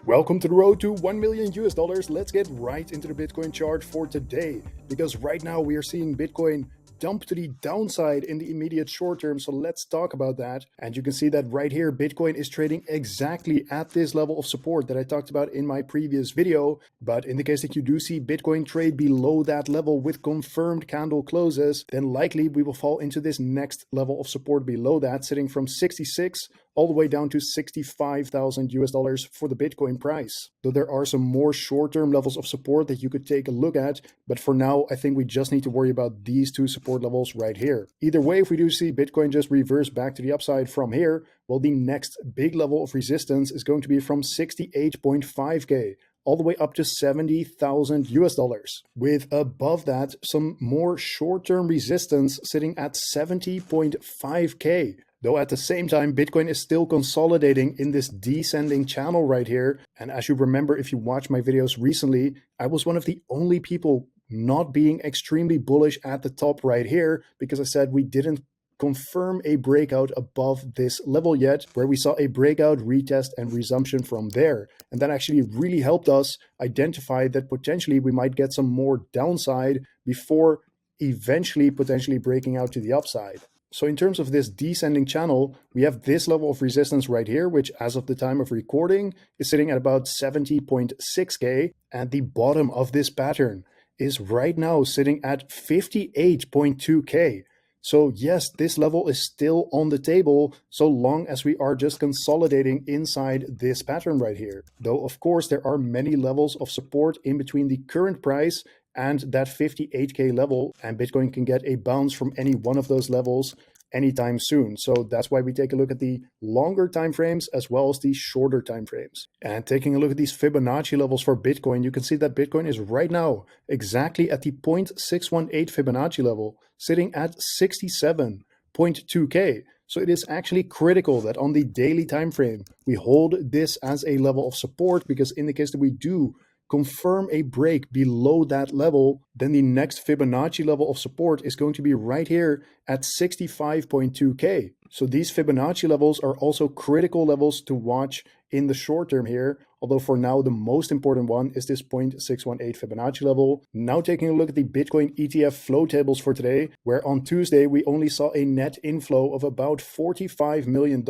Welcome to the road to 1 million US dollars. Let's get right into the Bitcoin chart for today, because right now we are seeing Bitcoin dump to the downside in the immediate short term. So let's talk about that. And you can see that right here, Bitcoin is trading exactly at this level of support that I talked about in my previous video. But in the case that you do see Bitcoin trade below that level with confirmed candle closes, then likely we will fall into this next level of support below that, sitting from 66 all the way down to 65,000 US dollars for the Bitcoin price. So there are some more short-term levels of support that you could take a look at, but for now, I think we just need to worry about these two support levels right here. Either way, if we do see Bitcoin just reverse back to the upside from here, well, the next big level of resistance is going to be from 68.5K all the way up to 70,000 US dollars, with above that some more short-term resistance sitting at 70.5K. Though at the same time, Bitcoin is still consolidating in this descending channel right here. And as you remember, if you watched my videos recently, I was one of the only people not being extremely bullish at the top right here, because I said we didn't confirm a breakout above this level yet, where we saw a breakout, retest, and resumption from there. And that actually really helped us identify that potentially we might get some more downside before eventually potentially breaking out to the upside. So in terms of this descending channel, we have this level of resistance right here, which as of the time of recording is sitting at about 70.6K. And the bottom of this pattern is right now sitting at 58.2K. So yes, this level is still on the table so long as we are just consolidating inside this pattern right here. Though of course there are many levels of support in between the current price and that 58K level, and Bitcoin can get a bounce from any one of those levels anytime soon. So that's why we take a look at the longer time frames as well as the shorter time frames. And taking a look at these Fibonacci levels for Bitcoin, you can see that Bitcoin is right now exactly at the 0.618 Fibonacci level, sitting at 67.2K. So it is actually critical that on the daily time frame we hold this as a level of support, because in the case that we do confirm a break below that level, then the next Fibonacci level of support is going to be right here at 65.2K. So these Fibonacci levels are also critical levels to watch in the short term here, although for now the most important one is this 0.618 Fibonacci level. Now taking a look at the Bitcoin ETF flow tables for today, where on Tuesday we only saw a net inflow of about $45 million,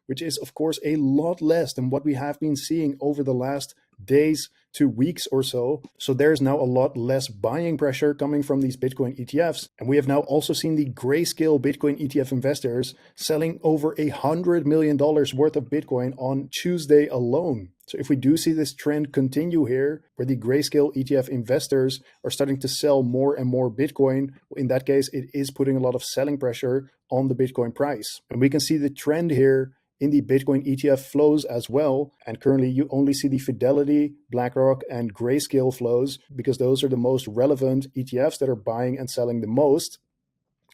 which is of course a lot less than what we have been seeing over the last days to weeks or so. So there's now a lot less buying pressure coming from these Bitcoin ETFs. And we have now also seen the grayscale Bitcoin ETF investors selling over $100 million worth of Bitcoin on Tuesday alone. So if we do see this trend continue here, where the grayscale ETF investors are starting to sell more and more Bitcoin, in that case, it is putting a lot of selling pressure on the Bitcoin price. And we can see the trend here in the Bitcoin ETF flows as well. And currently you only see the Fidelity, BlackRock, and Grayscale flows, because those are the most relevant ETFs that are buying and selling the most.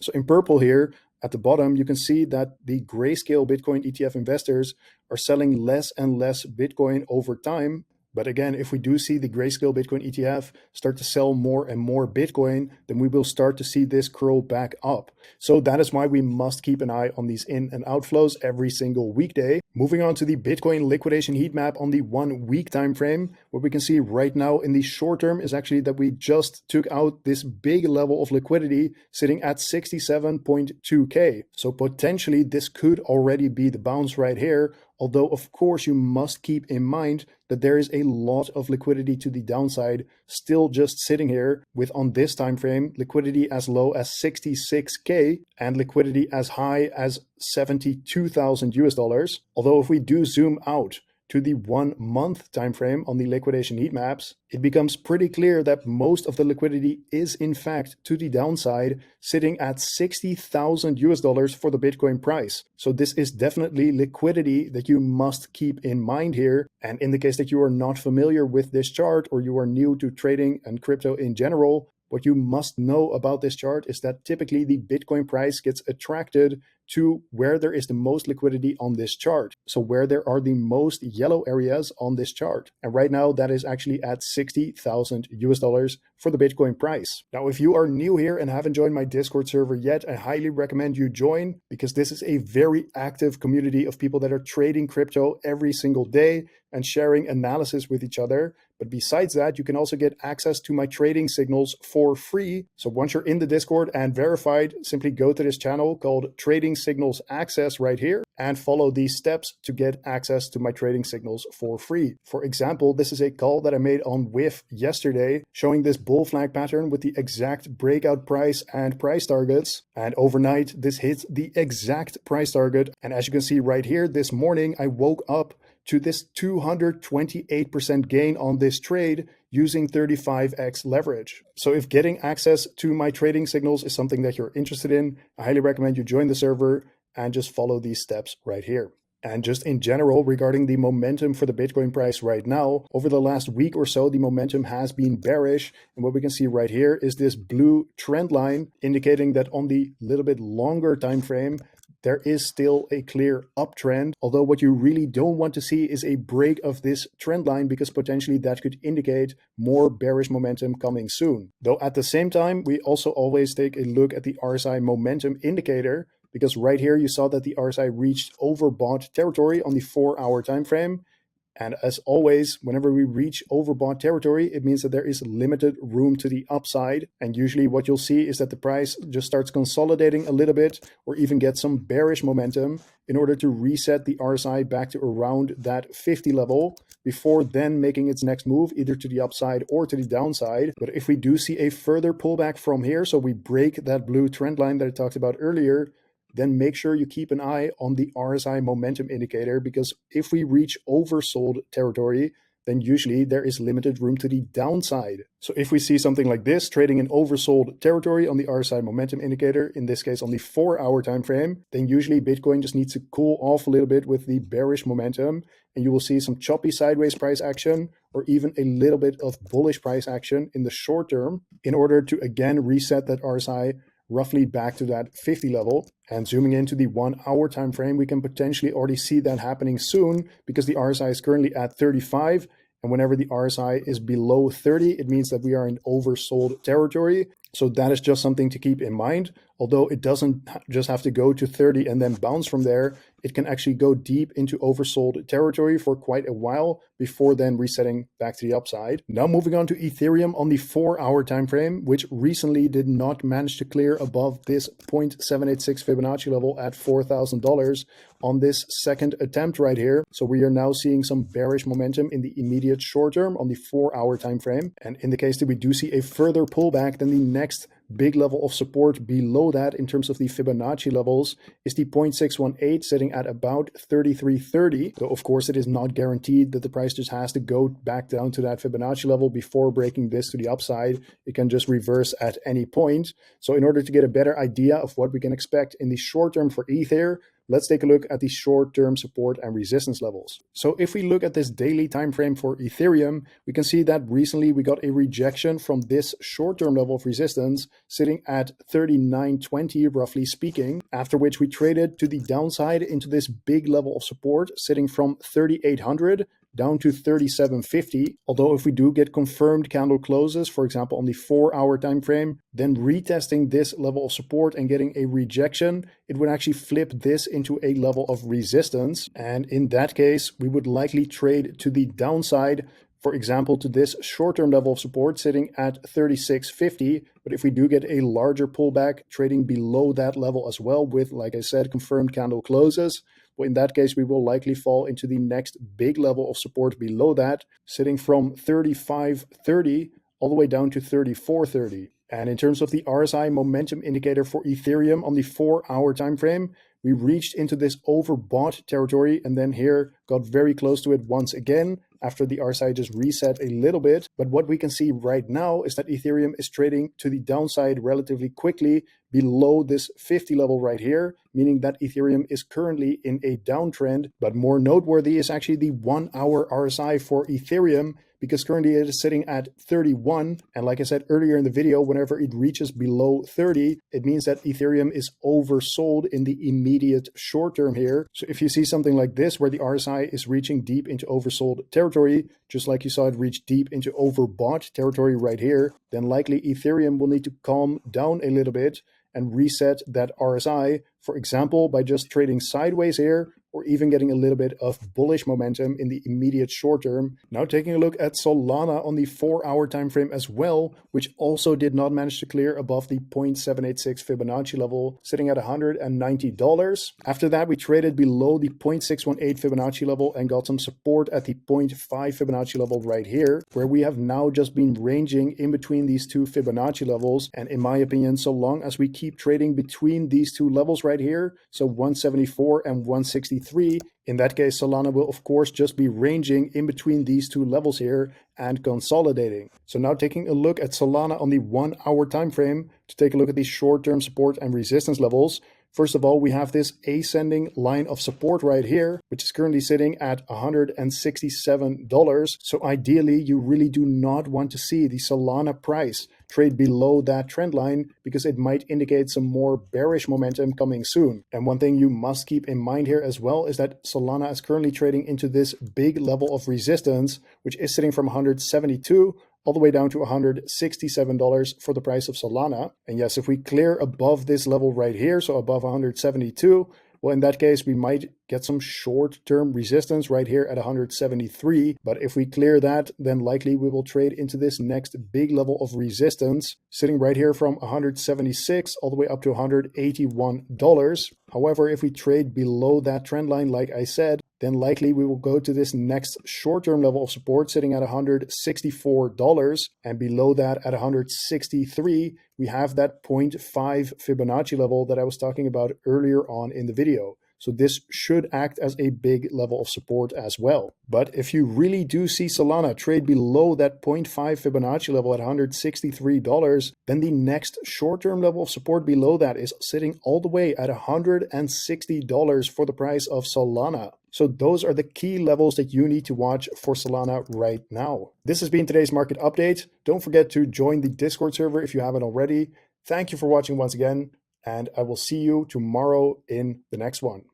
So in purple here at the bottom, you can see that the Grayscale Bitcoin ETF investors are selling less and less Bitcoin over time. But again, if we do see the Grayscale Bitcoin ETF start to sell more and more Bitcoin, then we will start to see this curl back up. So that is why we must keep an eye on these in and outflows every single weekday. Moving on to the Bitcoin liquidation heat map on the 1 week time frame, what we can see right now in the short term is actually that we just took out this big level of liquidity sitting at 67.2K. So potentially this could already be the bounce right here. Although, of course, you must keep in mind that there is a lot of liquidity to the downside still just sitting here, with on this time frame liquidity as low as 66K and liquidity as high as 72,000 US dollars. Although if we do zoom out to the 1 month time frame on the liquidation heat maps, it becomes pretty clear that most of the liquidity is in fact to the downside, sitting at 60,000 US dollars for the Bitcoin price. So this is definitely liquidity that you must keep in mind here. And in the case that you are not familiar with this chart, or you are new to trading and crypto in general, what you must know about this chart is that typically the Bitcoin price gets attracted to where there is the most liquidity on this chart. So where there are the most yellow areas on this chart. And right now that is actually at 60,000 US dollars for the Bitcoin price. Now, if you are new here and haven't joined my Discord server yet, I highly recommend you join, because this is a very active community of people that are trading crypto every single day and sharing analysis with each other. But besides that, you can also get access to my trading signals for free. So once you're in the Discord and verified, simply go to this channel called Trading Signals Access right here and follow these steps to get access to my trading signals for free. For example, this is a call that I made on WIF yesterday, showing this bull flag pattern with the exact breakout price and price targets. And overnight, this hit the exact price target. And as you can see right here, this morning, I woke up to this 228% gain on this trade using 35x leverage. So if getting access to my trading signals is something that you're interested in, I highly recommend you join the server and just follow these steps right here. And just in general, regarding the momentum for the Bitcoin price right now, over the last week or so, the momentum has been bearish. And what we can see right here is this blue trend line indicating that on the little bit longer time frame, there is still a clear uptrend, although what you really don't want to see is a break of this trend line, because potentially that could indicate more bearish momentum coming soon. Though at the same time, we also always take a look at the RSI momentum indicator, because right here you saw that the RSI reached overbought territory on the 4-hour time frame. And as always, whenever we reach overbought territory, it means that there is limited room to the upside. And usually what you'll see is that the price just starts consolidating a little bit, or even get some bearish momentum in order to reset the RSI back to around that 50 level, before then making its next move either to the upside or to the downside. But if we do see a further pullback from here, so we break that blue trend line that I talked about earlier, then make sure you keep an eye on the RSI momentum indicator, because if we reach oversold territory, then usually there is limited room to the downside. So if we see something like this trading in oversold territory on the RSI momentum indicator, in this case on the 4-hour time frame, then usually Bitcoin just needs to cool off a little bit with the bearish momentum, and you will see some choppy sideways price action, or even a little bit of bullish price action in the short term, in order to again reset that RSI roughly back to that 50 level. And zooming into the 1-hour time frame, we can potentially already see that happening soon, because the RSI is currently at 35. And whenever the RSI is below 30, it means that we are in oversold territory. So that is just something to keep in mind. Although it doesn't just have to go to 30 and then bounce from there, it can actually go deep into oversold territory for quite a while before then resetting back to the upside. Now moving on to Ethereum on the 4-hour time frame, which recently did not manage to clear above this 0.786 Fibonacci level at $4,000 on this second attempt right here. So we are now seeing some bearish momentum in the immediate short term on the 4-hour time frame. And in the case that we do see a further pullback, then the next big level of support below that in terms of the Fibonacci levels is the 0.618 sitting at about 33.30. So of course it is not guaranteed that the price just has to go back down to that Fibonacci level before breaking this to the upside. It can just reverse at any point. So in order to get a better idea of what we can expect in the short term for Ether, let's take a look at the short-term support and resistance levels. So if we look at this daily time frame for Ethereum, we can see that recently we got a rejection from this short-term level of resistance sitting at 39.20, roughly speaking, after which we traded to the downside into this big level of support sitting from 3,800 down to 37.50. Although if we do get confirmed candle closes, for example on the 4-hour time frame, then retesting this level of support and getting a rejection, it would actually flip this into a level of resistance. And in that case, we would likely trade to the downside, for example, to this short-term level of support sitting at 36.50. But if we do get a larger pullback, trading below that level as well with, like I said, confirmed candle closes, well, in that case, we will likely fall into the next big level of support below that, sitting from 35.30 all the way down to 34.30. And in terms of the RSI momentum indicator for Ethereum on the 4-hour time frame, we reached into this overbought territory and then here got very close to it once again after the RSI just reset a little bit. But what we can see right now is that Ethereum is trading to the downside relatively quickly below this 50 level right here, meaning that Ethereum is currently in a downtrend. But more noteworthy is actually the 1 hour RSI for Ethereum, because currently it is sitting at 31. And like I said earlier in the video, whenever it reaches below 30, it means that Ethereum is oversold in the immediate short term here. So if you see something like this, where the RSI is reaching deep into oversold territory, just like you saw it reach deep into overbought territory right here, then likely Ethereum will need to calm down a little bit and reset that RSI, for example, by just trading sideways here, or even getting a little bit of bullish momentum in the immediate short term. Now taking a look at Solana on the 4-hour time frame as well, which also did not manage to clear above the 0.786 Fibonacci level, sitting at $190. After that, we traded below the 0.618 Fibonacci level and got some support at the 0.5 Fibonacci level right here, where we have now just been ranging in between these two Fibonacci levels. And in my opinion, so long as we keep trading between these two levels right here, so 174 and 163, in that case, Solana will of course just be ranging in between these two levels here and consolidating. So now taking a look at Solana on the 1 hour time frame to take a look at these short-term support and resistance levels. First of all, we have this ascending line of support right here, which is currently sitting at $167. So ideally, you really do not want to see the Solana price trade below that trend line, because it might indicate some more bearish momentum coming soon. And one thing you must keep in mind here as well is that Solana is currently trading into this big level of resistance, which is sitting from 172 all the way down to $167 for the price of Solana. And yes, if we clear above this level right here, so above 172, well, in that case, we might get some short-term resistance right here at 173. But if we clear that, then likely we will trade into this next big level of resistance, sitting right here from 176 all the way up to $181. However, if we trade below that trend line, like I said, then likely we will go to this next short-term level of support sitting at $164, and below that at 163, we have that 0.5 Fibonacci level that I was talking about earlier on in the video. So this should act as a big level of support as well. But if you really do see Solana trade below that 0.5 Fibonacci level at $163, then the next short-term level of support below that is sitting all the way at $160 for the price of Solana. So those are the key levels that you need to watch for Solana right now. This has been today's market update. Don't forget to join the Discord server if you haven't already. Thank you for watching once again, and I will see you tomorrow in the next one.